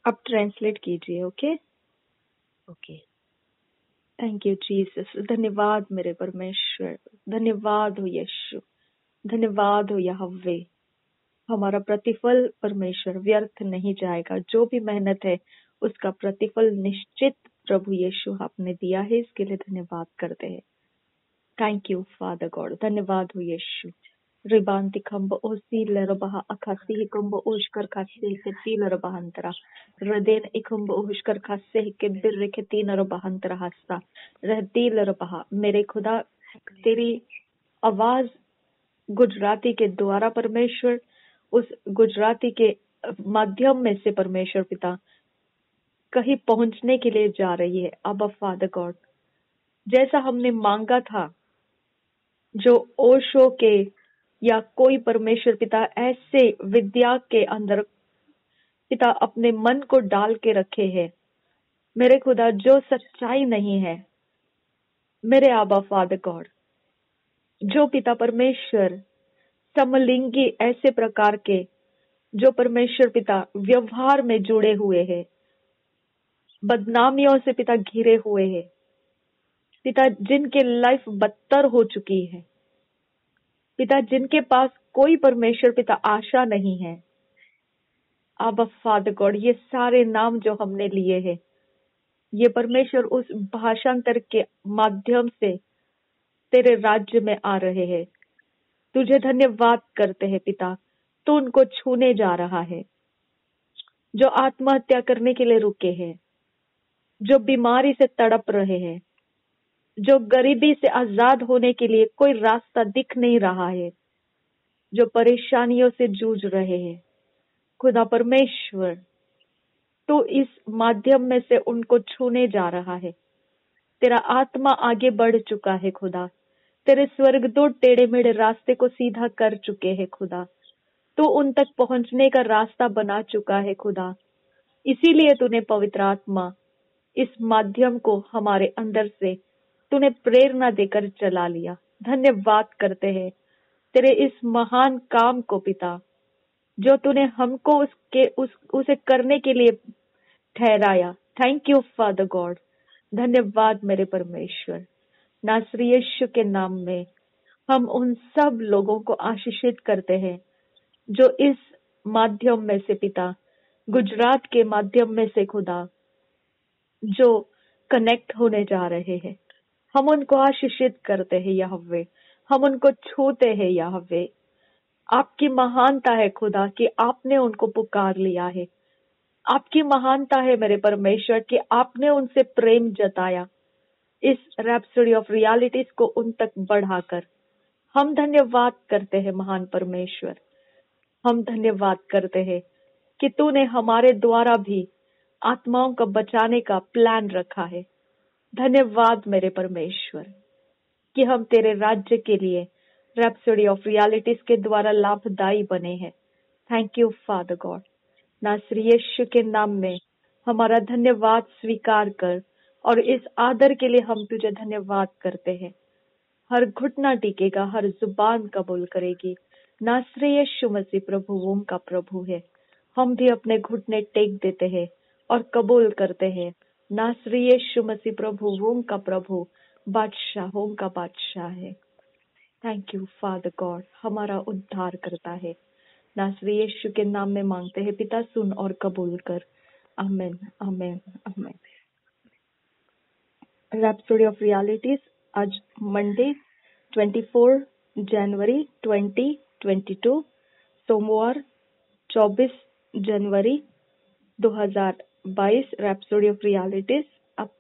आप ट्रांसलेट कीजिए। Okay. Okay. Thank you Jesus. धन्यवाद मेरे परमेश्वर, धन्यवाद हो यीशु, धन्यवाद हो यहोवे। हमारा प्रतिफल परमेश्वर व्यर्थ नहीं जाएगा। जो भी मेहनत है उसका प्रतिफल निश्चित प्रभु यीशु आपने दिया है, इसके लिए धन्यवाद करते हैं। Thank you father God. धन्यवाद हो यीशु। रिबांति खंब ओसी लरबहा अखासी हिकुंब ओशकर खासे के तीन रबहंतरा रदेन इकुंब ओशकर खासे के बिर के तीन रबहंतरा हस्ता रहती लरबहा। मेरे खुदा तेरी आवाज गुजराती के द्वारा परमेश्वर, उस गुजराती के माध्यम में से परमेश्वर पिता कहीं पहुंचने के लिए जा रही है। अब फादर गॉड, जैसा हमने मांगा था, जो ओशो के या कोई परमेश्वर पिता ऐसे विद्या के अंदर पिता अपने मन को डाल के रखे है, मेरे खुदा, जो सच्चाई नहीं है, मेरे आबा फादर गॉड, जो पिता परमेश्वर समलिंगी ऐसे प्रकार के जो परमेश्वर पिता व्यवहार में जुड़े हुए हैं, बदनामियों से पिता घिरे हुए हैं, पिता जिनके लाइफ बदतर हो चुकी है, पिता जिनके पास कोई परमेश्वर पिता आशा नहीं है, अब फादर गॉड, ये सारे नाम जो हमने लिए हैं, ये परमेश्वर उस भाषांतर के माध्यम से तेरे राज्य में आ रहे हैं। तुझे धन्यवाद करते हैं पिता, तू उनको छूने जा रहा है, जो आत्महत्या करने के लिए रुके हैं, जो बीमारी से तड़प रहे हैं, जो गरीबी से आजाद होने के लिए कोई रास्ता दिख नहीं रहा है, जो परेशानियों से जूझ रहे हैं। खुदा परमेश्वर, तो इस माध्यम में से उनको छूने जा रहा है। तेरा आत्मा आगे बढ़ चुका है खुदा। तेरे स्वर्गदूत टेढ़े मेढ़े रास्ते को सीधा कर चुके हैं खुदा। तो उन तक पहुंचने का रास्ता बना चुका है खुदा। इसीलिए तूने पवित्र आत्मा इस माध्यम को हमारे अंदर से तूने प्रेरणा देकर चला लिया। धन्यवाद करते हैं तेरे इस महान काम को पिता, जो तूने हमको उसे करने के लिए ठहराया। Thank you father God. धन्यवाद मेरे परमेश्वर। नासरी यीशु के नाम में हम उन सब लोगों को आशीषित करते हैं जो इस माध्यम में से पिता, गुजरात के माध्यम में से खुदा, जो कनेक्ट होने जा रहे हैं, हम उनको आशीषित करते हैं यहोवे। हम उनको छूते हैं यहोवे। आपकी महानता है खुदा कि आपने उनको पुकार लिया है। आपकी महानता है मेरे परमेश्वर कि आपने उनसे प्रेम जताया, इस रैप्सोडी ऑफ रियलिटीज को उन तक बढ़ाकर। हम धन्यवाद करते हैं महान परमेश्वर। हम धन्यवाद करते हैं कि तूने हमारे द्वारा भी आत्माओं को बचाने का प्लान रखा है। धन्यवाद मेरे परमेश्वर कि हम तेरे राज्य के लिए रैप्सोडी ऑफ रियलिटीज के द्वारा लाभदायी बने हैं। Thank you father God. नासरी यीशु के नाम में हमारा धन्यवाद स्वीकार कर, और इस आदर के लिए हम तुझे धन्यवाद करते हैं। हर घुटना टिकेगा, हर जुबान कबूल करेगी, नासरी यीशु मसीह प्रभु ओम का प्रभु है। हम भी अपने घुटने टेक देते हैं और कबूल करते हैं, नासरी यीशु मसीह प्रभु ओम का प्रभु, बादशाह ओम का बादशाह है। थैंक यू फादर गॉड, हमारा उद्धार करता है। नासरी यीशु के नाम में मांगते हैं पिता, सुन और कबूल कर। आमीन, आमीन, आमीन। रैप्सोडी ऑफ रियलिटीज आज मंडे 24 जनवरी 2022, सोमवार 24 जनवरी 2022। रैप्सोडी ऑफ रियलिटीज आप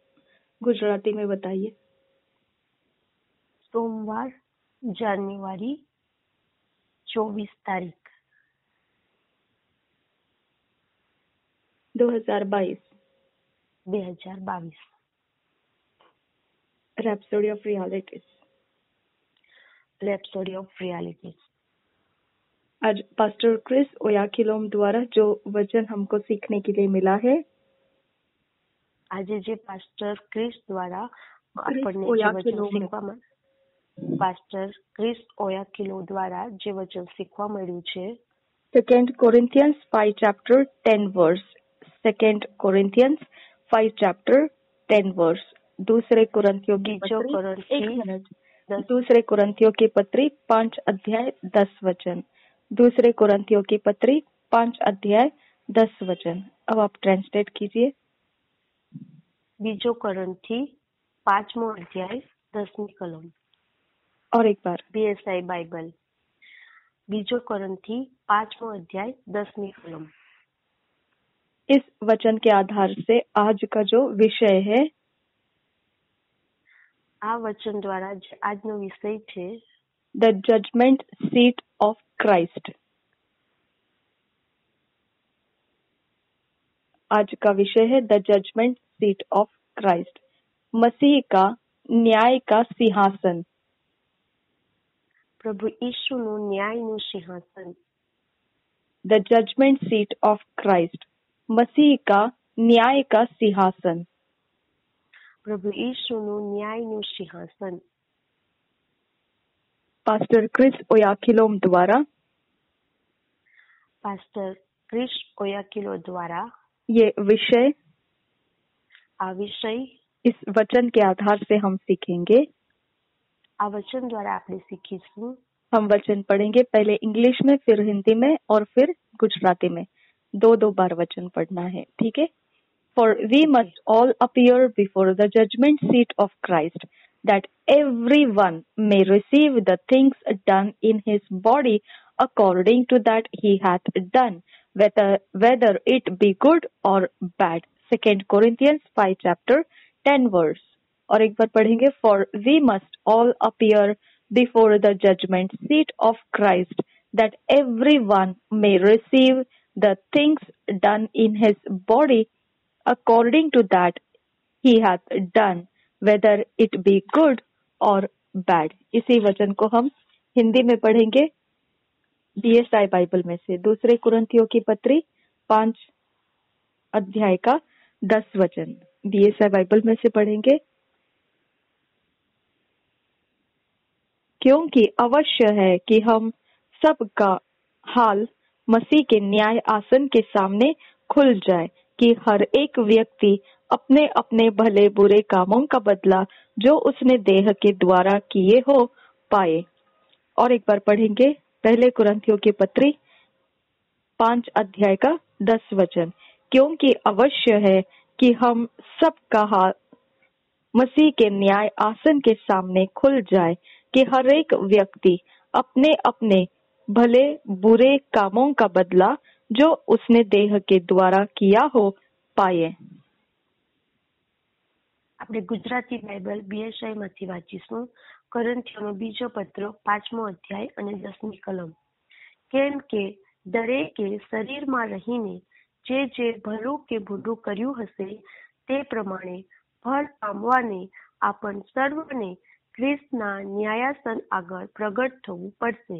गुजराती में बताइए। सोमवार जान्युआरी 24 तारीख 2022। Rhapsody of realities. Rhapsody of realities. आज पास्टर क्रिस ओयाखिलोम द्वारा जो वचन हमको सीखने के लिए मिला है, આજે જે પાસ્ટર ક્રિસ દ્વારા ક્રિસ આપણને જે વચન ઓયાખિલોમ શીખવા પાસ્ટર ક્રિસ ઓયાખિલો દ્વારા જે વચન શીખવા મળ્યું છે, 2 Corinthians 5 chapter 10 verse 2 Corinthians 5 chapter 10 verse. दूसरे कुरिन्थियों की पत्री, एक मिनट, दूसरे कुरिन्थियों की पत्री 5 अध्याय 10 वचन। दूसरे कुरिन्थियों की पत्री 5 अध्याय 10 वचन। अब आप ट्रांसलेट कीजिए। बीजो कोरिन्थी 5मो अध्याय 10મી कलम। और एक बार BSI बाइबल। बीजो कोरिन्थी 5मो अध्याय 10મી कलम। इस वचन के आधार से आज का जो विषय है, आ वचन द्वारा આજનો વિષય છે the judgment seat of Christ. आज का विषय है the judgment seat of Christ, मसीह का न्याय का सिंहासन। પ્રભુ ઈસુનું ન્યાયનું સિંહાસન। The judgment seat of Christ, मसीह का न्याय का सिंहासन। પ્રભુ ઈસુનું ન્યાયનું સિંહાસન। पास्टर क्रिस ओयाखिलोम द्वारा પાસ્ટર ક્રિસ ઓયાકિલો દ્વારા ये विषय, આ વિષય, इस वचन के आधार से हम सीखेंगे। આ વચન દ્વારા આપણે શીખીશું। हम वचन पढ़ेंगे, पहले इंग्लिश में, फिर हिंदी में और फिर गुजराती में। दो बार वचन पढ़ना है, ठीक है। For we must all appear before the judgment seat of Christ, that everyone may receive the things done in his body according to that he hath done, whether it be good or bad. 2 Corinthians 5 chapter 10 verse। और एक बार पढ़ेंगे, For we must all appear before the judgment seat of Christ, that everyone may receive the things done in his body according to that he hath done, whether it be good or bad। इसी वचन को हम हिंदी में पढ़ेंगे BSI Bible में से। दूसरे कुरिन्थियों की पत्री 5 अध्याय का 10 वचन BSI बाइबल में से पढ़ेंगे। क्योंकि अवश्य है कि हम सबका हाल मसीह के न्याय आसन के सामने खुल जाए, कि हर एक व्यक्ति अपने अपने भले बुरे कामों का बदला जो उसने देह के द्वारा किए हो पाए। और एक बार पढ़ेंगे पहले कुरिन्थियों की पत्री 5 अध्याय का 10 वचन। क्योंकि अवश्य है कि हम सबका हाल मसीह के न्याय आसन के सामने खुल जाए, कि हर एक व्यक्ति अपने अपने भले बुरे कामों का बदला जो उसने देह के द्वारा किया हो पाए। આપણે ગુજરાતી બાઇબલ BSI માંથી વાંચીશું। કોરિન્થીયોનો બીજો પત્ર 5મો અધ્યાય અને 10મી કલમ। કેમ કે દરેકે શરીરમાં રહીને જે ભલું કે બુરું કર્યું હશે તે પ્રમાણે ફળ પામવાને આપણ સર્વને ખ્રિસ્તના ન્યાયાસન આગળ પ્રગટ થવું પડશે।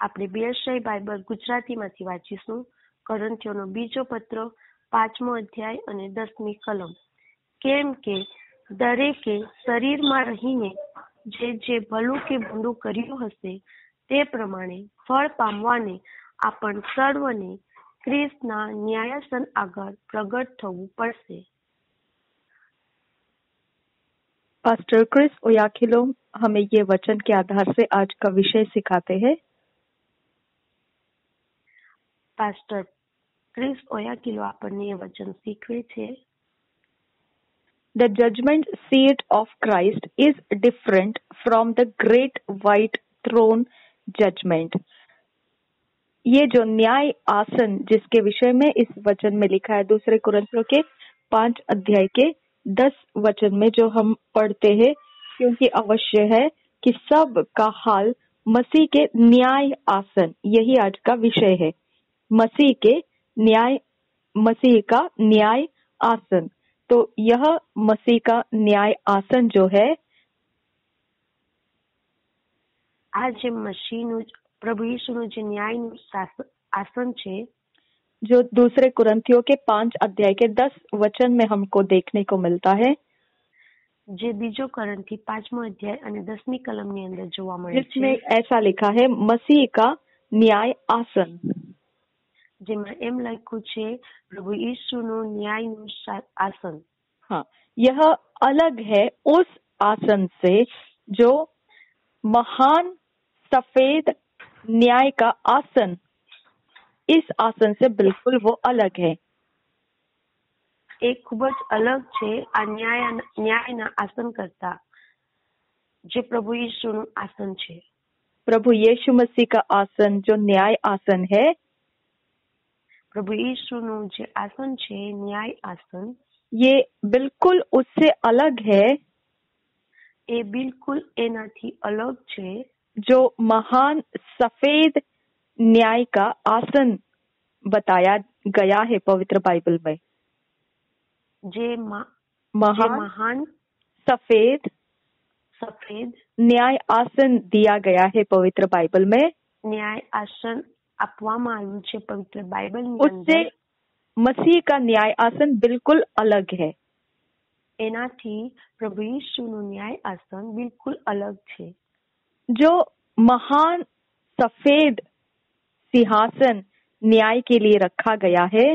આપણે BSI બાઇબલ ગુજરાતીમાંથી વાંચીશું। કોરિન્થીયોનો બીજો પત્ર 5મો અધ્યાય અને 10મી કલમ। કેમ કે દરેકે શરીરમાં રહીને જે ભલું કે બુરું કર્યું હશે તે પ્રમાણે ફળ પામવાને આપણ સર્વને ખ્રિસ્તના ન્યાયાસન આગળ પ્રગટ થવું પડશે। पास्टर क्रिस ओयाखिलोम हमें ये वचन के आधार से आज का विषय सिखाते हैं। પાસ્ટર ક્રિસ ઓયાકિલો આપણને એ વચન શીખવે છે। The judgment seat of Christ is different from the great white throne judgment। ये जो न्याय आसन जिसके विषय में इस वचन में लिखा है, दूसरे कुरिन्थियों के 5 अध्याय के 10 वचन में जो हम पढ़ते हैं, क्योंकि अवश्य है कि सब का हाल मसीह के न्याय आसन, यही आज का विषय है, मसीह का न्याय आसन। तो यह मसीह का न्याय आसन जो है, आज मसीहનું प्रभु यीशुનું જે ન્યાયનું આસન છે, जो दूसरे कुरिन्थियों के 5 अध्याय के 10 वचन में हमको देखने को मिलता है, જે બીજો કોરિન્થી 5મો અધ્યાય અને 10મી કલમની અંદર જોવા મળે છે, जिसमें ऐसा लिखा है, मसीह का न्याय आसन। જેમાં એમ લખ્યું છે પ્રભુ ઈસુનું ન્યાયનું આસન. हाँ, यह अलग है उस आसन से जो महान सफेद न्याय का आसन, इस आसन से बिल्कुल वो अलग है. એ ખૂબ જ અલગ છે આ ન્યાયના આસન કરતા, જે પ્રભુ ઈસુનું આસન છે. प्रभु यीशु मसीह का आसन जो न्याय आसन है, પ્રભુ ઈસુનું જે આસન છે ન્યાય આસન, ये बिल्कुल उससे अलग है એ બિલકુલ એનાથી અલગ છે जो महान सफेद न्याय का आसन बताया गया है पवित्र बाइबल में. જે महान सफेद न्याय आसन दिया गया है पवित्र बाइबल में. ન્યાય આસન આપવામાં આવ્યું છે પવિત્ર બાઇબલની उससे અંદર. मसीह का न्याय आसन बिल्कुल अलग है. એનાથી પ્રભુ ઈસુનું ન્યાય આસન બિલકુલ અલગ છે. जो महान सफेद सिंहासन न्याय के लिए रखा गया है,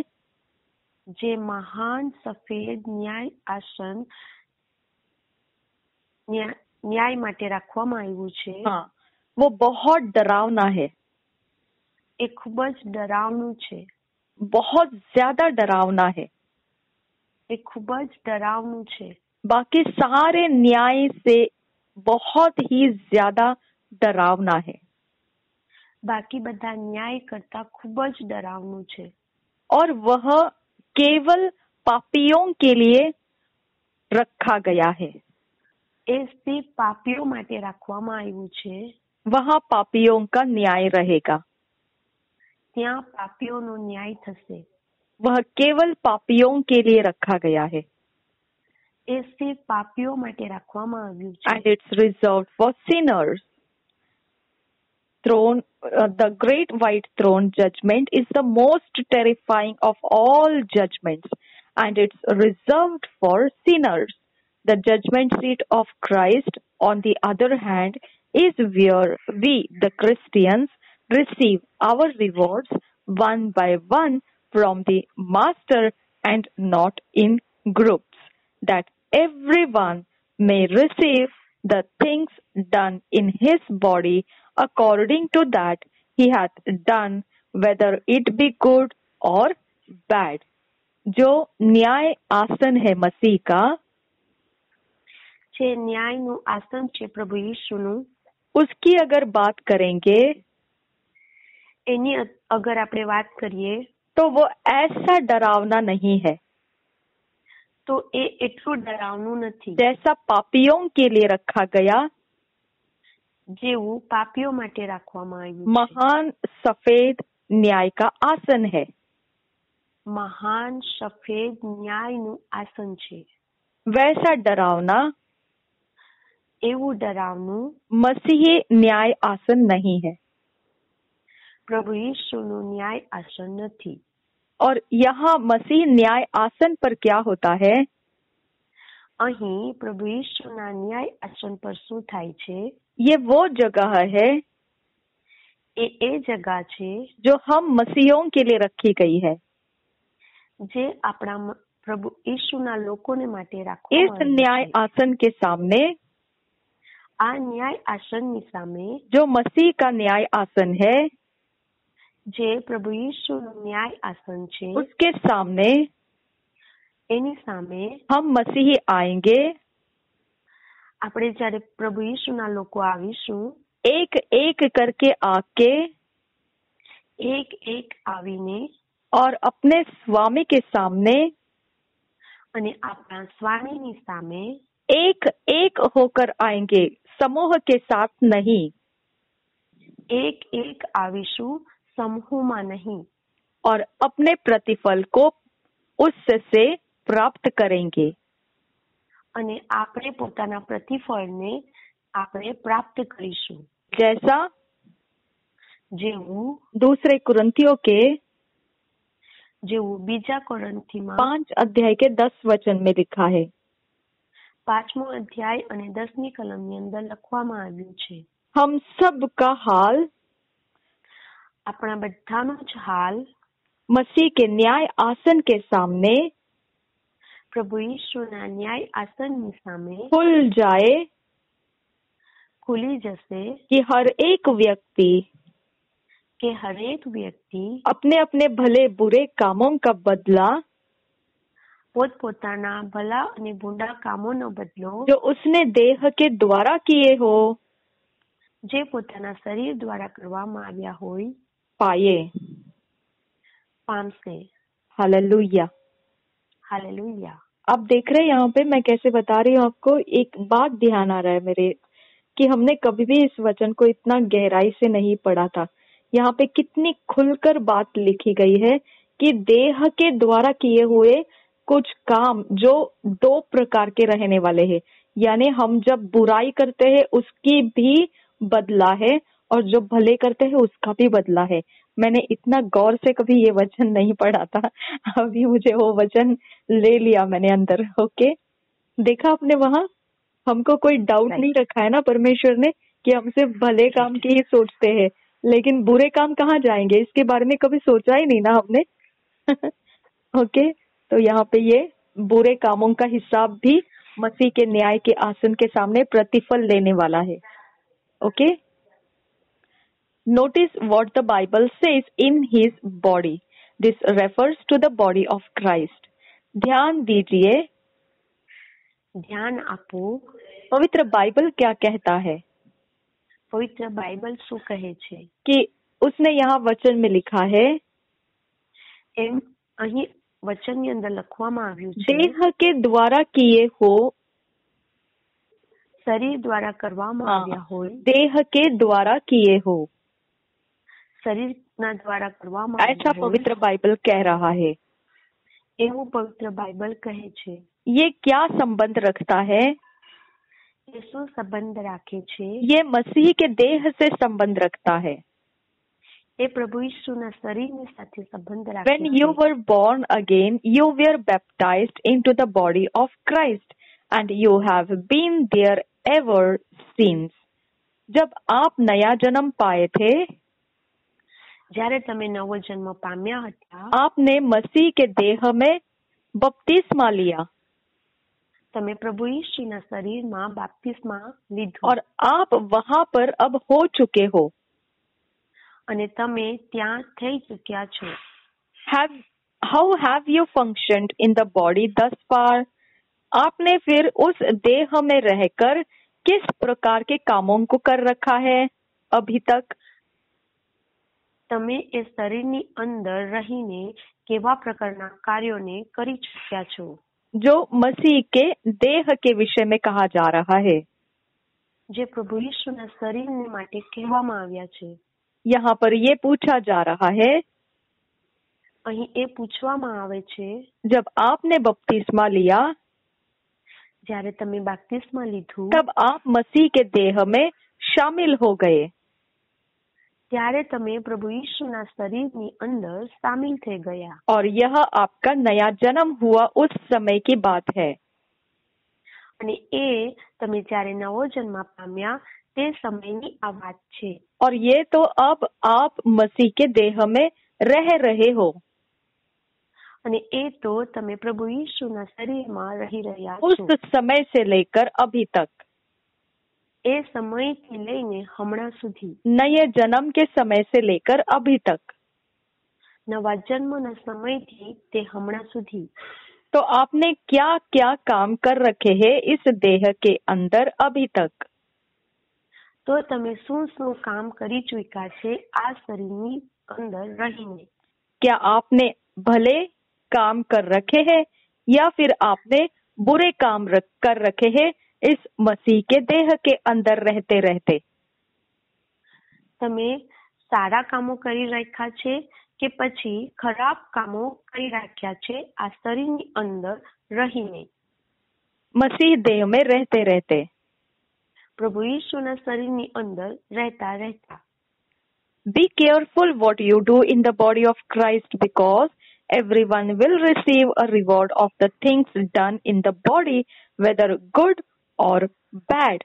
જે મહાન સફેદ ન્યાય આસન ન્યાય માટે રાખવામાં આવ્યું છે, हाँ, वो बहुत डरावना है. એ ખૂબ જ ડરાવનું છે. बहुत ज्यादा डरावना है. એ ખૂબ જ ડરાવનું છે. बाकी सारे न्याय से बहुत ही ज्यादा डरावना है. બાકી બધા ન્યાય કરતા ખૂબ જ ડરાવનું છે. और वह केवल पापियों के लिए रखा गया है. એ સિર્ફ પાપીઓ માટે રાખવામાં આવ્યું છે. वहाँ पापियों का न्याय रहेगा. ત્યાં પાપીઓનો ન્યાય થશે. वह केवल पापियों के लिए रखा गया है. એ સિર્ફ પાપીઓ માટે રાખવામાં આવ્યું And છે. it's reserved for sinners. The great white throne judgment is the most terrifying of all judgments, and it's reserved for sinners. The judgment seat of Christ, on the other hand, is where we, the Christians, receive our rewards one by one from the Master, and not in groups, that everyone may receive the things done in his body according to that he hath done, whether it be good or bad. जो न्याय आसन है मसीह का, જે ન્યાયનું આસન છે પ્રભુ ઈસુનું, उसकी अगर बात करेंगे એની અગર આપણે વાત કરીએ तो वो ऐसा डरावना नहीं है તો એ એટલું ડરાવનું નથી जैसा पापियों के लिए रखा गया. જેવું પાપીઓ માટે રાખવામાં આવ્યું છે. महान सफेद न्याय का आसन है. મહાન સફેદ ન્યાયનું આસન છે. वैसा डरावना એવું ડરાવનું मसीही न्याय आसन नहीं है. પ્રભુ ઈસુનું ન્યાય આસન નથી. और यहाँ मसीह न्याय आसन पर क्या होता है? અહીં પ્રભુ ઈસુના ન્યાય આસન પર શું થાય છે? ये वो जगह है એ જગા છે जो हम मसीहों के लिए रखी गई है. જે આપણા પ્રભુ ઈસુના લોકોને માટે इस રાખવામાં આવી न्याय છે. आसन के सामने, આ ન્યાય આસનની સામે, जो मसीह का न्याय आसन है, જે પ્રભુ ઈસુનું ન્યાય આસન છે, उसके सामने એની સામે हम मसीही आएंगे. આપણે જ્યારે પ્રભુ ઈસુના લોકો આવીશું, एक एक करके आके એક એક આવીને और अपने स्वामी के सामने અને આપણા સ્વામીની સામે एक एक होकर आएंगे, समूह के साथ नहीं. એક એક આવીશું, સમૂહમાં નહીં. और अपने प्रतिफल को उससे प्राप्त करेंगे. અને આપણે પોતાના પ્રતિફળને આપણે પ્રાપ્ત કરીશું. जैसा જેવું दूसरे कुरिन्थियों के બીજા કોરિન્થીમાં 5 अध्याय के 10 वचन में लिखा है. 5મો અધ્યાય અને 10મી કલમની અંદર લખવામાં આવ્યું છે. हम सब का हाल આપણા બધાનો જ હાલ मसीह के न्याय आसन के सामने પ્રભુ ઈશુના ન્યાય આસનની સામે खुल जाए ખુલી જશે कि हर एक व्यक्ति કે હરેક વ્યક્તિ अपने अपने भले बुरे कामों का बदला પોતપોતાના ભલા અને ભૂંડા કામોનો બદલો जो उसने देह के द्वारा किए हो જે પોતાના શરીર દ્વારા કરવામાં આવ્યા હોય पाए। પામશે। हालेलुया। हालेलुया। आप देख रहे हैं यहाँ पे मैं कैसे बता रही हूँ आपको। एक बात ध्यान आ रहा है मेरे कि हमने कभी भी इस वचन को इतना गहराई से नहीं पढ़ा था। यहाँ पे कितनी खुलकर बात लिखी गई है कि देह के द्वारा किए हुए कुछ काम जो दो प्रकार के रहने वाले हैं, यानी हम जब बुराई करते हैं उसकी भी बदला है और जो भले करते हैं उसका भी बदला है। मैंने इतना गौर से कभी ये वचन नहीं पढ़ा था, अभी मुझे वो वचन ले लिया मैंने अंदर। ओके, देखा आपने वहाँ हमको कोई डाउट नहीं रखा है ना परमेश्वर ने कि हम सिर्फ भले काम की ही सोचते हैं, लेकिन बुरे काम कहाँ जाएंगे इसके बारे में कभी सोचा ही नहीं ना हमने। ओके, तो यहाँ पे ये बुरे कामों का हिसाब भी मसीह के न्याय के आसन के सामने प्रतिफल लेने वाला है। Okay, notice what the Bible says in his body. This refers to the body of Christ. ध्यान दीजिए, ध्यान આપો। पवित्र बाइबल क्या कहता है? पवित्र बाइबल શું કહે છે कि उसने यहाँ वचन में लिखा है, એમ અહીં વચનની અંદર લખવામાં આવ્યું છે देह के द्वारा किए हो, શરીર દ્વારા કરવામાં આવ્યા હોય, देह के द्वारा किए हो, શરીરના દ્વારા કરવામાં ऐसा આવ્યા હોય, पवित्र बाइबल कह रहा है। એવું પવિત્ર બાઇબલ કહે છે। ये क्या संबंध रखता है? એ શું સંબંધ રાખે છે? ये मसीह के देह से संबंध रखता है। એ પ્રભુ ઈસુના શરીરની સાથે સંબંધ રાખે When છે। you were born again, you were baptized into the body of Christ, and you have been there ever since. जब आप नया जन्म पाए थे, જ્યારે તમે નવો જન્મ પામ્યા હતા, आपने मसीह के देह में बपतिस्मा लिया તમે પ્રભુ ઈસુના શરીરમાં બાપ્તિસ્મા લીધું और आप वहां पर अब हो चुके हो। અને તમે ત્યાં થઈ ચૂક્યા છો। How have you functioned in the body thus far? आपने फिर उस देह में रहकर किस प्रकार के कामों को कर रखा है अभी तक? તમે એ શરીરની અંદર રહીને કેવા પ્રકારના કાર્યોને કરી ચૂક્યા છો जो मसीह के देह के विषय में कहा जा रहा है। જે પ્રભુ ઈસુના શરીરને માટે કહેવામાં આવ્યા છે। यहाँ पर ये पूछा जा रहा है, અહીં એ પૂછવામાં આવે છે जब आपने बपतिस्मा लिया જ્યારે તમે બાપ્તિસ્મા લીધું तब आप मसीह के देह में शामिल हो गए, ત્યારે તમે પ્રભુ ઈસુના શરીરની અંદર સામેલ થઈ ગયા। और यह आपका नया जन्म हुआ उस समय की बात है। અને એ તમે જ્યારે નવો જન્મ પામ્યા તે સમયની આ વાત છે। और ये तो अब आप मसीह के देह में रह रहे हो। અને એ તો તમે પ્રભુ ઈસુના શરીરમાં રહી રહ્યા उस છો। समय से लेकर अभी तक, એ સમયથી લઈને હમણાં સુધી, नए जन्म के समय से लेकर अभी तक। નવા જન્મના સમયથી તે હમણાં સુધી। तो आपने क्या क्या काम कर रखे हैं इस देह के अंदर अभी तक? તો તમે શું શું કામ કરી ચૂક્યા છે આ શરીરની અંદર રહીને? क्या आपने भले काम कर रखे हैं या फिर आपने बुरे काम कर रखे हैं इस मसीह के देह के अंदर रहते रहते? તમે સારા કામો કરી રાખ્યા છે કે પછી ખરાબ કામો કરી રાખ્યા છે આ શરીરની અંદર રહીને? मसीह देह में रहते रहते। પ્રભુ ઈસુના શરીરની અંદર રહેતા રહેતા। Be careful what you do in the body of Christ, because everyone will receive a reward of the things done in the body, whether good or bad.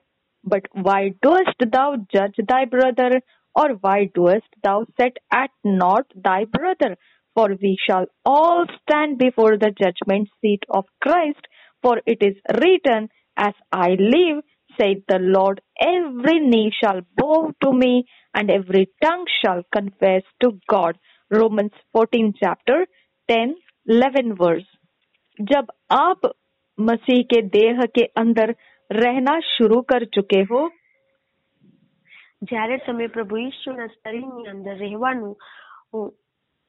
But why doest thou judge thy brother, or why doest thou set at naught thy brother? for we shall all stand before the judgment seat of Christ, for it is written, as I live, saith the Lord, every knee shall bow to me, and every tongue shall confess to God. Romans 14 chapter 10, 11 verse. जब आप मसीह के देह के अंदर रहना शुरू कर चुके हो, જ્યારે તમે પ્રભુ ઈસુના શરીરની અંદર રહેવાનું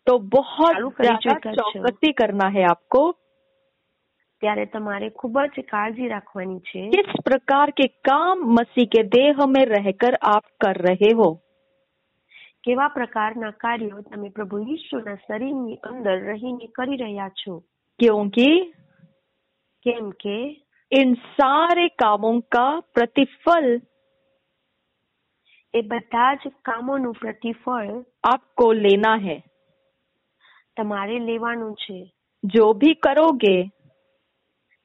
तो बहुत ચાલુ કરી ज्यादा ચૂક્યા છો, चौकसी करना है आपको। ત્યારે તમારે ખૂબ જ કાળજી રાખવાની છે किस प्रकार के काम मसीह के देह में रहकर आप कर रहे हो, કેવા પ્રકારના કાર્યો તમે પ્રભુ ઈસુના શરીરની અંદર રહીને કરી રહ્યા છો, क्योंकि કેમ કે इन सारे कामों का प्रतिफल એ બધા જ કામોનું प्रतिफल आपको लेना है। તમારે લેવાનું છે। जो भी करोगे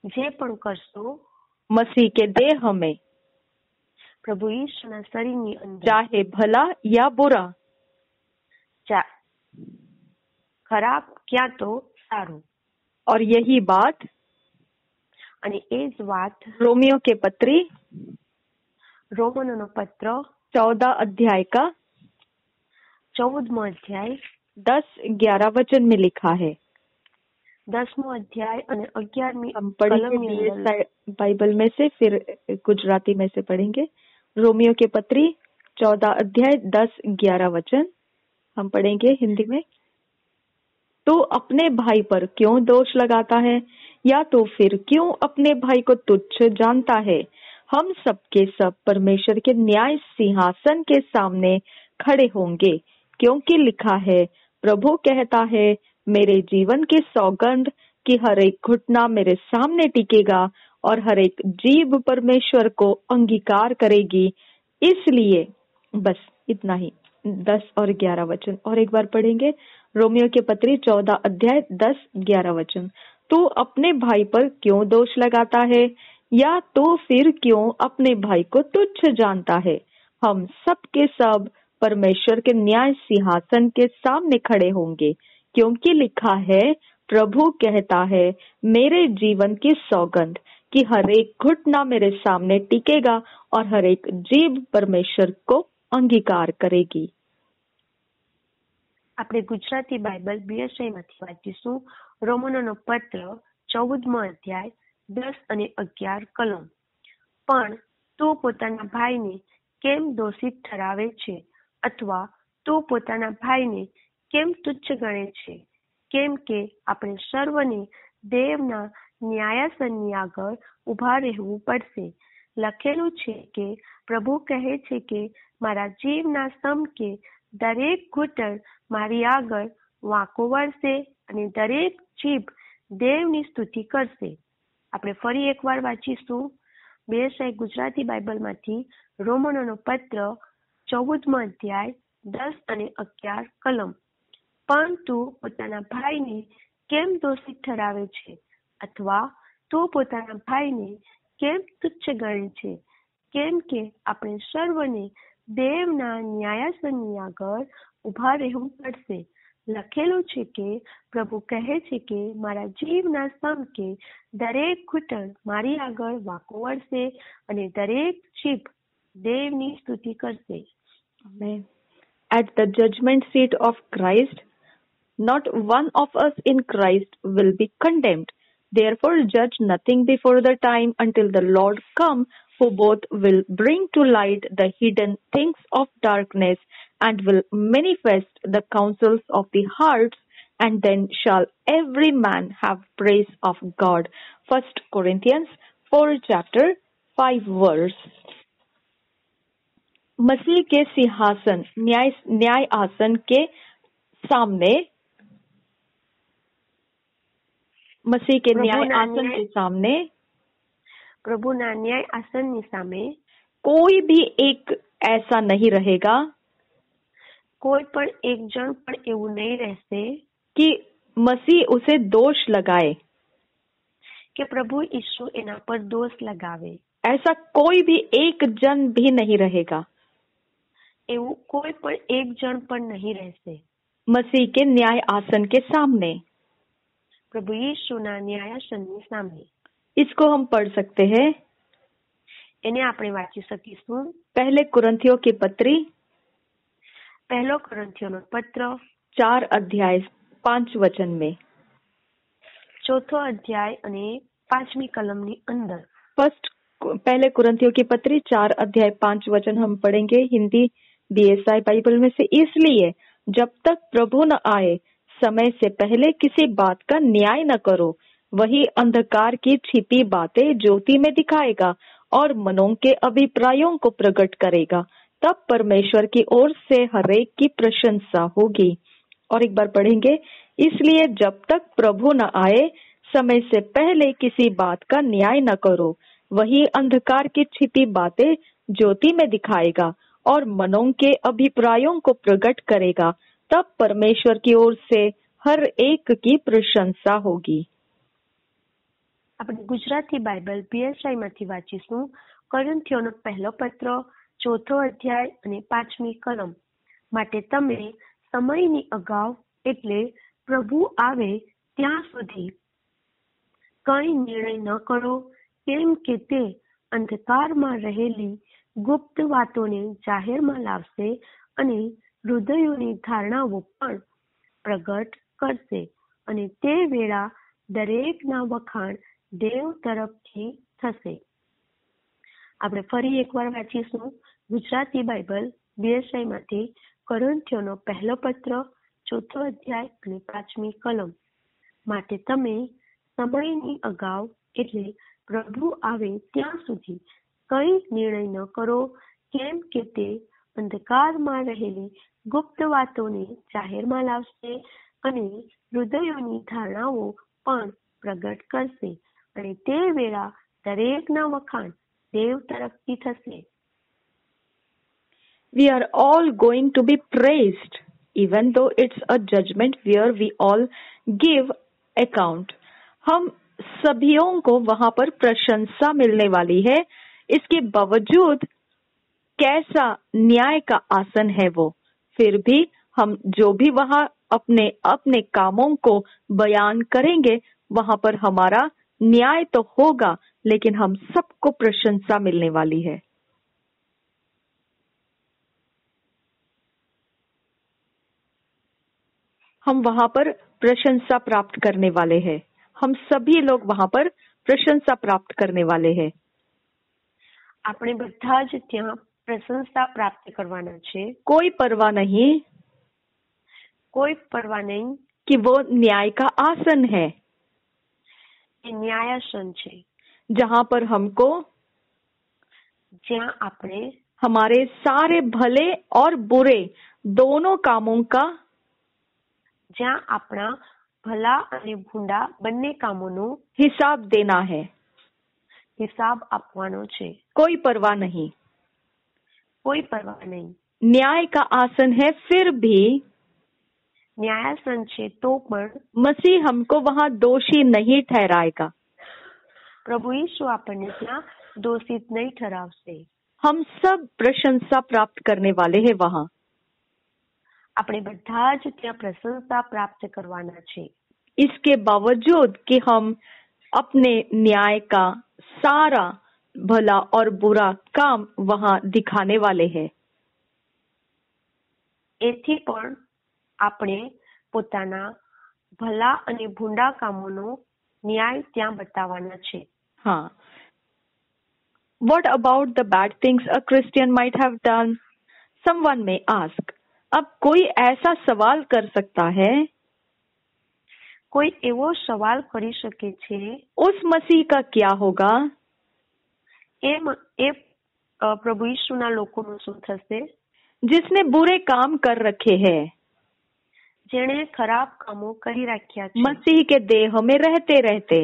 જે પણ કરશો मसीह के देह में, પ્રભુ ઈસુના શરીરની અંદર, चाहे भला या बुरा, ખરાબ ક્યાં તો સારું। और यही बात અને એ જ વાત रोमियो के पत्री રોમનોનો પત્ર 14 अध्याय का 14મો અધ્યાય 10-11 वचन में लिखा है। 10મો અધ્યાય અને 11મી हम पढ़ेंगे कलमની અંદર बाइबल में से, फिर गुजराती में से पढ़ेंगे। रोमियो के पत्री 14 अध्याय 10-11 वचन हम पढ़ेंगे हिंदी में। तो अपने भाई पर क्यों दोष लगाता है, या तो फिर क्यों अपने भाई को तुच्छ जानता है। हम सब के सब परमेश्वर के न्याय सिंहासन के सामने खड़े होंगे, क्योंकि लिखा है, प्रभु कहता है, मेरे जीवन की सौगंध कि हर एक घुटना मेरे सामने टिकेगा और हर एक जीभ परमेश्वर को अंगीकार करेगी। इसलिए बस इतना ही, 10 और 11 वचन और एक बार पढ़ेंगे। रोमियो के पत्री 14 अध्याय 10-11 वचन। तू अपने भाई पर क्यों दोष लगाता है, या तो फिर क्यों अपने भाई को तुच्छ जानता है। हम सब के सब परमेश्वर के न्याय सिंहासन के सामने खड़े होंगे, क्योंकि लिखा है, प्रभु कहता है, मेरे जीवन की सौगंध कि हर एक घुटना मेरे सामने टिकेगा और हर एक जीभ परमेश्वर को अंगीकार करेगी। આપણે ગુજરાતી બાઇબલ બીએસઆઈમાંથી વાંચીશું। રોમનોનો પત્ર 14મો અધ્યાય 10 અને 11 કલમ। પણ તું પોતાના ભાઈને કેમ દોષિત ઠરાવે છે, અથવા તું પોતાના ભાઈને કેમ તુચ્છ ગણે છે, કેમ કે આપણે સર્વને દેવના ન્યાયાસનની આગળ ઊભા રહેવું પડશે। લખેલું છે કે પ્રભુ કહે છે કે મારા જીવના સમ કે દરેક ઘૂંટણ મારી આગળ વાંકો વળશે અને દરેક જીભ દેવની સ્તુતિ કરશે। આપણે ફરી એકવાર વાંચીશું બીએસઆઈ ગુજરાતી બાઇબલમાંથી રોમનોનો પત્ર 14મો અધ્યાય 10 અને 11 કલમ। પણ તું પોતાના ભાઈને કેમ દોષિત ઠરાવે છે, અથવા તું પોતાના ભાઈને કેમ તુચ્છ ગણે છે, કેમ કે આપણે સર્વને દેવના ન્યાયાસનની આગળ ઊભા રહેવું પડશે। લખેલું છે કે પ્રભુ કહે છે કે મારા જીવના સમ કે દરેક ઘૂંટણ મારી આગળ વાંકો વળશે અને દરેક જીભ દેવની સ્તુતિ કરશે। Amen. At the judgment seat of Christ, not one of us in Christ will be condemned. Therefore judge nothing before the time until the Lord come, who both will bring to light the hidden things of darkness and will manifest the counsels of the hearts, and then shall every man have praise of God. 1 Corinthians 4 chapter 5 verse। मसीह के सिंहासन न्याय आसन के सामने, मसीह के न्याय आसन के सामने, પ્રભુના ન્યાય આસનની સામે कोई भी एक ऐसा नहीं रहेगा કોઈ પણ એક જણ પણ એવું નહીં રહેશે कि मसीह उसे दोष लगाए। કે પ્રભુ ઈસુ એના પર દોષ લગાવે। ऐसा कोई भी एक जन भी नहीं रहेगा। એવું કોઈ પણ એક જણ પણ નહીં રહેશે। मसीह के न्याय आसन के सामने। प्रभु यीशुના ન્યાયાસનની સામે। इसको हम पढ़ सकते हैं। એને આપણે વાંચી શકીશું। पहले कुरिन्थियों की पत्री, પહેલો કોરિન્થીયોનો પત્ર 4 अध्याय 5 वचन में। ચોથો અધ્યાય અને 5મી કલમની અંદર। पहले कुरिन्थियों की पत्री 4 अध्याय 5 वचन हम पढ़ेंगे हिंदी बीएसआई बाइबल में से। इसलिए जब तक प्रभु न आए, समय से पहले किसी बात का न्याय न करो। वही अंधकार की छिपी बातें ज्योति में दिखाएगा और मनों के अभिप्रायों को प्रकट करेगा। तब परमेश्वर की ओर से हरेक की प्रशंसा होगी। और एक बार पढ़ेंगे, इसलिए जब तक प्रभु न आए, समय से पहले किसी बात का न्याय न करो। वही अंधकार की छिपी बातें ज्योति में दिखाएगा और मनों के अभिप्रायों को प्रकट करेगा। तब परमेश्वर की ओर से हर एक की प्रशंसा होगी। આપણે ગુજરાતી બાઇબલ બીએસઆઈ માંથી વાંચીશું। કોરિન્થીયોનો પહેલો પત્ર 4થો અધ્યાય અને 5મી કલમ। માટે તમે સમયની અગાઉ એટલે પ્રભુ આવે ત્યાં સુધી કઈ નિર્ણય ન કરો, કેમ કે તે અંધકારમાં રહેલી ગુપ્ત વાતોને જાહેરમાં લાવશે અને હૃદયોની ધારણાઓ પણ પ્રગટ કરશે, અને તે વેળા દરેકના વખાણ દેવ તરફથી થશે। આપણે ફરી એકવાર વાંચીશું। ગુજરાતી બાઇબલ બીએસઆઈ માંથી કોરિન્થીયોનો પહેલો પત્ર 4થો અધ્યાય અને 5મી કલમ। માટે તમે સમયની અગાઉ એટલે પ્રભુ આવે ત્યાં સુધી કઈ નિર્ણય ન કરો, કેમ કે તે અંધકારમાં રહેલી ગુપ્ત વાતોને જાહેરમાં લાવશે અને હૃદયોની ધારણાઓ પણ પ્રગટ કરશે, અને તે વેળા દરેકના વખાણ દેવ તરફથી થશે। We are all going to be praised, even though it's a judgment where we all give account. हम सभियों को वहां पर प्रशंसा मिलने वाली है। इसके बावजूद कैसा न्याय का आसन है वो, फिर भी हम जो भी वहां अपने अपने कामों को बयान करेंगे, वहां पर हमारा न्याय तो होगा, लेकिन हम सबको प्रशंसा मिलने वाली है। हम वहां पर प्रशंसा प्राप्त करने वाले हैं। हम सभी लोग वहां पर प्रशंसा प्राप्त करने वाले हैं। આપણે બધા જ ત્યાં પ્રશંસા પ્રાપ્ત કરવાના છે। कोई परवाह नहीं, કોઈ પરવા નહીં कि वो न्याय का आसन है, એ ન્યાયાસન છે, जहां पर हमको જ્યાં આપણે हमारे सारे भले और बुरे दोनों कामों का જ્યાં આપણા ભલા અને ભૂંડા બંને કામોનો हिसाब देना है। હિસાબ આપવાનો છે। कोई परवाह नहीं, કોઈ પરવા નહીં। न्याय का आसन है, फिर भी ન્યાયાસન છે તો પણ मसीह हमको वहां दोषी नहीं ठहराएगा। પ્રભુ ઈસુ આપણને ત્યાં દોષિત નહીં ઠરાવશે। हम सब प्रशंसा प्राप्त करने वाले हैं वहां। આપણે બધા જ ત્યાં પ્રશંસા પ્રાપ્ત કરવાના છે। इसके बावजूद कि हम अपने न्याय का सारा भला और बुरा काम वहां दिखाने वाले हैं। એથી પણ આપણે પોતાના ભલા અને ભૂંડા કામોનો ન્યાય ત્યાં બતાવવાના છે। हाँ, What about the bad things a Christian might have done? Someone may ask. अब कोई ऐसा सवाल कर सकता है, કોઈ એવો સવાલ કરી શકે છે, उस मसीह का क्या होगा? એ પ્રભુ ઈસુના લોકોનું શું થશે, जिसने बुरे काम कर रखे हैं, જેણે ખરાબ કામો કરી રાખ્યા છે, मसीह के देह में रहते रहते।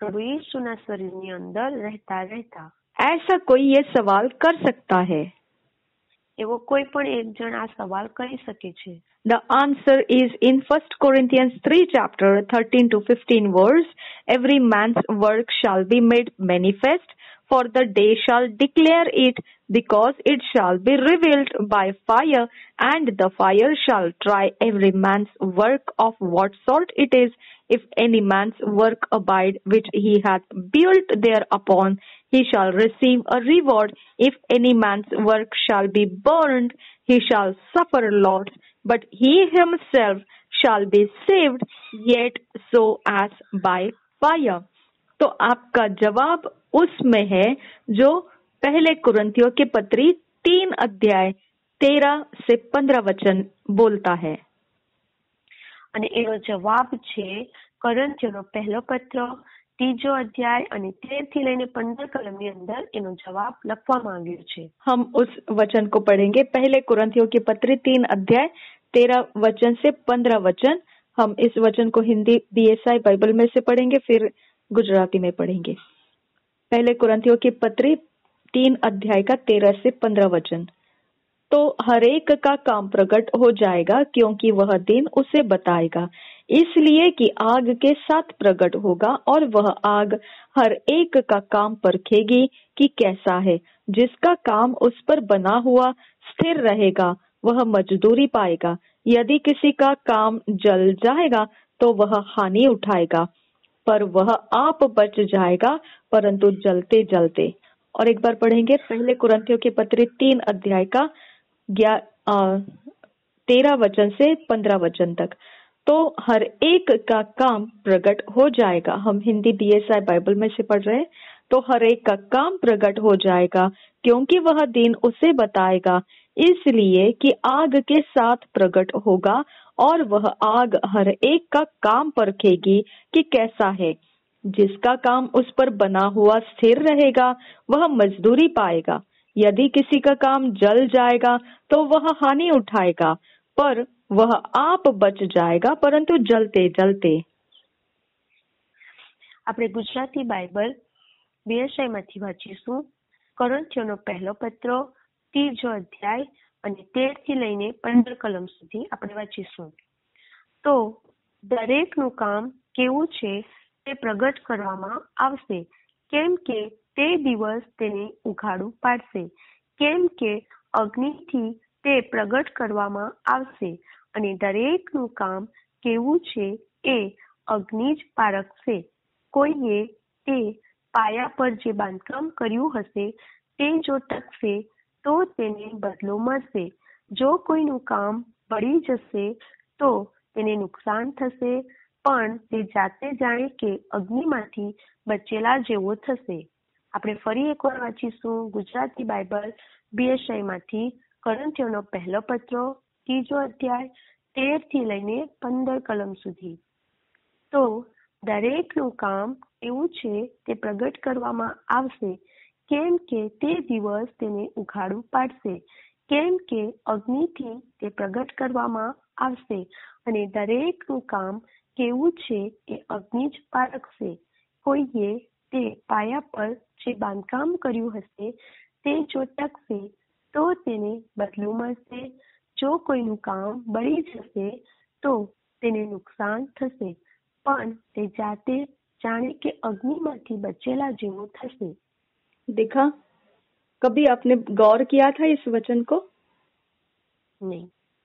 પ્રભુ ઈસુના શરીરની અંદર રહેતા રહેતા। ऐसा कोई ये सवाल कर सकता है? એવો કોઈ પણ એક જણ આ સવાલ કરી શકે છે। The answer is in 1 Corinthians 3 chapter 13 to 15 verse. Every man's work shall be made manifest, for the day shall declare it, because it shall be revealed by fire, and the fire shall try every man's work of what sort it is. If any man's work abide which he hath built thereupon, he shall receive a reward. If any man's work shall be burned, he shall suffer loss, but he himself shall be saved, yet so as by fire. तो आपका जवाब उसमें है जो पहले कुरिन्थियों के पत्री 3 अध्याय 13 से 15 वचन बोलता है. અને એનો જવાબ છે કોરિન્થીયોનો પહેલો પત્ર 3 અધ્યાય અને 13 થી લઈને 15 કલમની અંદર એનો જવાબ લખવામાં આવ્યો છે. हम उस वचन को पढ़ेंगे. पहले कुरिन्थियों के पत्री 3 अध्याय 13 वचन से 15 वचन. हम इस वचन को हिंदी बीएसआई बाइबल में से पढ़ेंगे, फिर गुजराती में पढ़ेंगे. पहले कुरिन्थियों की पत्री 3 अध्याय का 13 से 15 वचन. तो हरेक का काम प्रकट हो जाएगा, क्योंकि वह दिन उसे बताएगा, इसलिए कि आग के साथ प्रकट होगा, और वह आग हर एक का काम परखेगी कि कैसा है. जिसका काम उस पर बना हुआ स्थिर रहेगा, वह मजदूरी पाएगा. यदि किसी का काम जल जाएगा तो वह हानि उठाएगा, पर वह आप बच जाएगा, परंतु जलते जलते. और एक बार पढ़ेंगे पहले कुरिन्थियों के पत्री 3 अध्याय का 13 वचन से 15 वचन तक. तो हर एक का काम प्रकट हो जाएगा. हम हिंदी बीएसआई बाइबल में से पढ़ रहे हैं. तो हर एक का काम प्रकट हो जाएगा, क्योंकि वह दिन उसे बताएगा, इसलिए कि आग के साथ प्रकट होगा, और वह आग हर एक का काम परखेगी कि कैसा है. जिसका काम उस पर बना हुआ स्थिर रहेगा, वह मजदूरी पाएगा. यदि किसी का काम जल जाएगा तो वह हानि उठाएगा, पर वह आप बच जाएगा, परंतु जलते जलते. આપણે ગુજરાતી બાઇબલ બીએસઆઈમાંથી વાંચીશું. કોરિન્થીયોનો પહેલો પત્ર 3 અધ્યાય અને 13 થી લઈને 15 કલમ સુધી આપણે વાંચીશું. તો દરેકનું કામ કેવું છે તે પ્રગટ કરવામાં આવશે, કેમ કે તે દિવસ તેને ઉઘાડું પાડશે. કેમ કે અગ્નિથી તે પ્રગટ કરવામાં આવશે, અને દરેકનું કામ કેવું છે એ અગ્નિ જ પારખશે. કોઈએ તે પાયા પર જે બાંધકામ કર્યું હશે તે જો ટકશે તો તેને બદલો મળશે. જો કોઈનું કામ બળી જશે તો તેને નુકસાન થશે, પણ તે જાતે જાણે કે અગ્નિમાંથી બચેલા જેવો થશે. આપણે ફરી એકવાર વાંચીશું ગુજરાતી બાઇબલ બીએસઆઈમાંથી કોરિન્થીયોનો પહેલો પત્ર 3 અધ્યાય 13 થી લઈને 15 કલમ સુધી. તો દરેકનું કામ એવું છે તે પ્રગટ કરવામાં આવશે, કેમ કે તે દિવસ તેને ઉઘાડું પાડશે. કેમ કે અગ્નિથી તે પ્રગટ કરવામાં આવશે, અને દરેકનું કામ કેવું છે એ અગ્નિ જ પારખશે. કોઈએ તે પાયા પર જે બાંધકામ કર્યું હશે તે જો ટકશે તો તેને બદલું મળશે. જો કોઈનું કામ બળી જશે તો તેને નુકસાન થશે, પણ તે જાતે જાણે કે અગ્નિમાંથી बचेला જેવું થશે. देखा, कभी आपने गौर किया था इस वचन को?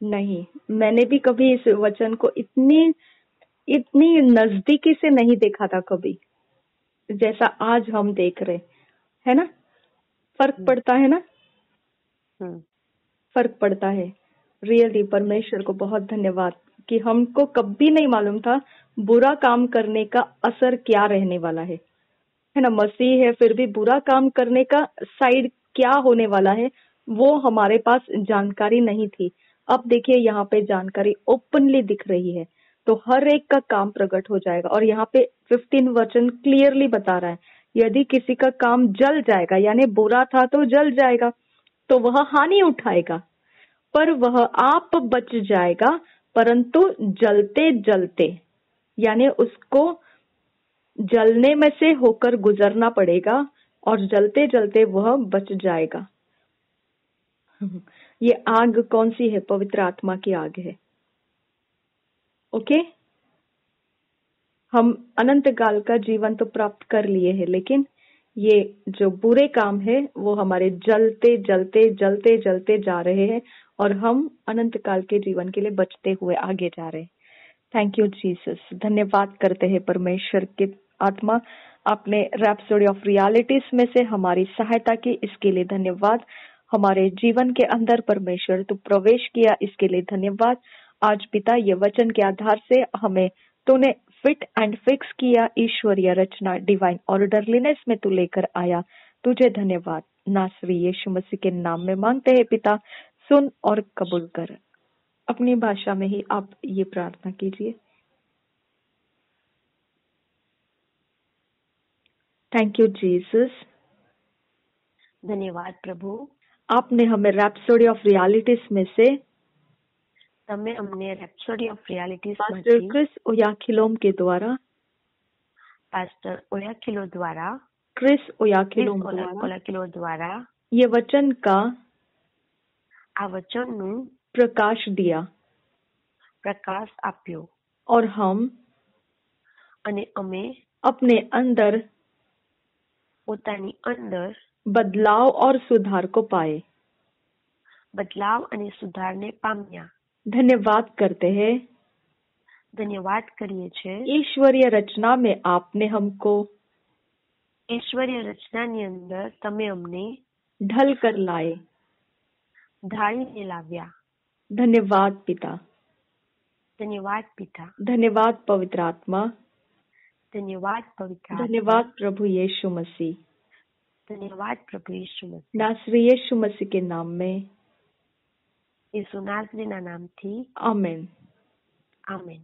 नहीं, मैंने भी कभी इस वचन को इतनी नजदीकी से नहीं देखा था कभी, जैसा आज हम देख रहे है ना. फर्क पड़ता है ना. फर्क पड़ता है. रियली परमेश्वर को बहुत धन्यवाद कि हमको कभी नहीं मालूम था बुरा काम करने का असर क्या रहने वाला है ना. मसीह है, फिर भी बुरा काम करने का साइड क्या होने वाला है वो हमारे पास जानकारी नहीं थी. अब देखिए यहाँ पे जानकारी ओपनली दिख रही है. तो हर एक का काम प्रकट हो जाएगा. और यहाँ पे 15 वचन क्लियरली बता रहा है, यदि किसी का काम जल जाएगा, यानी बुरा था तो जल जाएगा, तो वह हानि उठाएगा, पर वह आप बच जाएगा, परंतु जलते जलते, यानी उसको जलने में से होकर गुजरना पड़ेगा, और जलते जलते वह बच जाएगा. ये आग कौन सी है? पवित्र आत्मा की आग है. ओके, हम अनंत काल का जीवन तो प्राप्त कर लिए हैं, लेकिन ये जो बुरे काम है वो हमारे जलते जलते जलते जलते जा रहे हैं और हम अनंत काल के जीवन के लिए बचते हुए आगे जा रहे हैं। Thank you Jesus. धन्यवाद करते हैं परमेश्वर के आत्मा, आपने रैप्सोडी ऑफ रियलिटीज में से हमारी सहायता की, इसके लिए धन्यवाद। हमारे जीवन के अंदर परमेश्वर तू प्रवेश किया, इसके लिए धन्यवाद। आज पिता ये वचन के आधार से हमें तूने फिट एंड फिक्स किया, ईश्वरीय रचना डिवाइन ऑर्डरलीनेस में तू लेकर आया, तुझे धन्यवाद। नासरी यीशु मसीह के नाम में मांगते हैं पिता, सुन और कबूल कर। अपनी भाषा में ही आप ये प्रार्थना कीजिए। Thank you Jesus. धन्यवाद प्रभु, आपने हमें रैप्सोडी ऑफ रियलिटीज में से તમે અમને રેપ્સોડી ઓફ રિયાલિટીઝ पास्टर क्रिस ओयाखिलोम के द्वारा પાસ્ટર ઓયાખિલો દ્વારા क्रिस ओयाखिलो દ્વારા ये वचन का આ વચનનું प्रकाश दिया પ્રકાશ આપ્યો और हम અને અમે अपने अंदर પોતાની અંદર बदलाव और सुधार को पाए। બદલાવ અને સુધારને પામ્યા। धन्यवाद करते हैं, ધન્યવાદ કરીએ છીએ। ईश्वरीय रचना में आपने हमको ઈશ્વરીય રચનાની અંદર તમે અમને ढल कर लाए। ઢાળીને લાવ્યા। धन्यवाद पिता, ધન્યવાદ પિતા, धन्यवाद पवित्र आत्मा, ધન્યવાદ પવિત્ર આત્મા, धन्यवाद प्रभु यीशु मसीह। ધન્યવાદ પ્રભુ ઈસુ મસીહ। नासरी यीशु मसीह के नाम में ઈસુ નાઝરીના નામથી आमीन। આમેન।